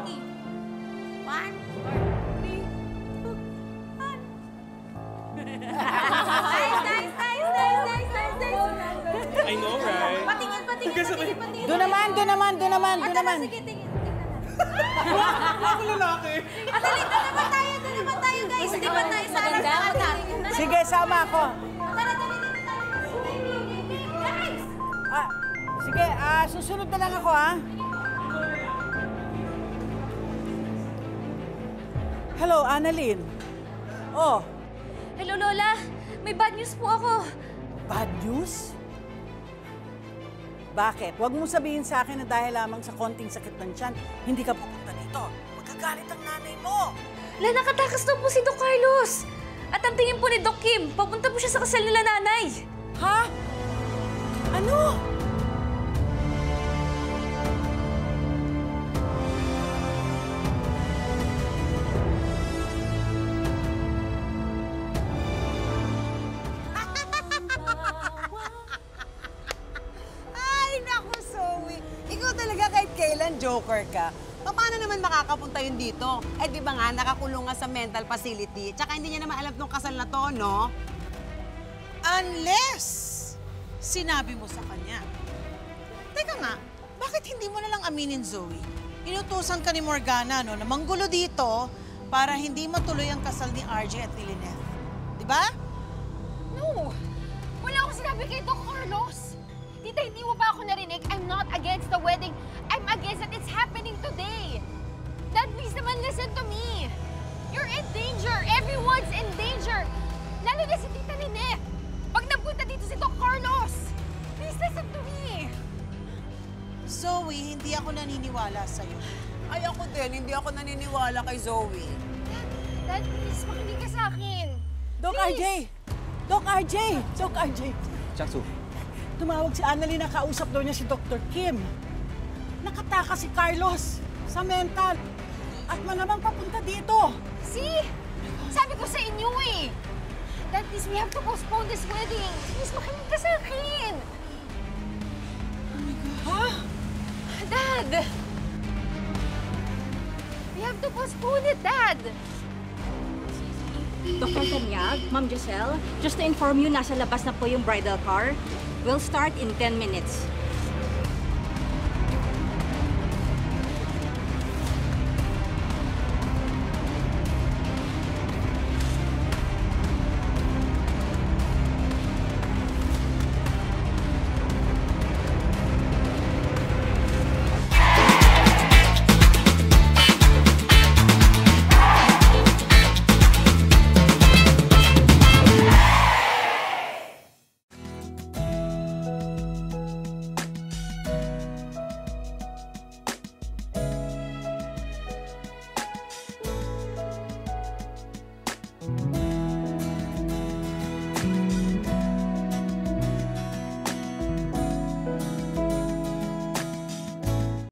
Ready? 1, 3, 2, 1. Nice. I know, right? Patingin. Doon naman. Sige, tingin. Ako lalaki. Doon naman tayo, guys. Hindi ba tayo sa alas na atas? Sige, sama ako. Tara, guys! Sige, susunod na lang ako, ha? Hello, Annalyn. Oh, Hello, Lola. May bad news po ako. bad news? Bakit? Huwag mong sabihin sa akin na dahil lamang sa konting sakit ng tiyan, hindi ka pupunta dito. Magagalit ang nanay mo. Nakatakas daw po si Doc Carlos. At ang tingin po ni Doc Kim, papunta po siya sa kasal nila nanay. Ha? Ano? Ay, naku, Zoe. Ikaw talaga kahit kailan joker ka. Paano naman makakapunta yun dito? Eh, di ba nga, nakakulong nga sa mental facility. Tsaka hindi niya naman alam tong kasal na to, no? Unless sinabi mo sa kanya. Teka nga, bakit hindi mo na lang aminin, Zoe? Inutusan ka ni Morgana, no, na manggulo dito para hindi matuloy ang kasal ni RJ at ni Lynette. Di ba? No! Wala akong sinabi kay Doc Carlos. Tita, hindi mo ba ako narinig? I'm not against the wedding. I'm against that it's happening today. Dad, please naman listen to me. You're in danger. Everyone's in danger. Lalo na si Tita Lynette. Pag napunta dito si Doc Carlos, please listen to me. Zoe, hindi ako naniniwala sa'yo. Ay, ako din. Hindi ako naniniwala kay Zoe. Dad, please, makinig ka sa akin. Doc RJ! Doc RJ! Doc RJ! Changsu. Tumawag si Annalyn na kausap daw niya si Dr. Kim. Nakataka si Carlos sa mental. At malamang papunta dito. See? Sabi ko sa inyo eh. Dad, please, we have to postpone this wedding. Please, makinig ka sa akin. Ha? Dad! We have to postpone it, Dad. Dr. Tanyag, Ma'am Giselle, just to inform you, nasa labas na po yung bridal car. We'll start in 10 minutes.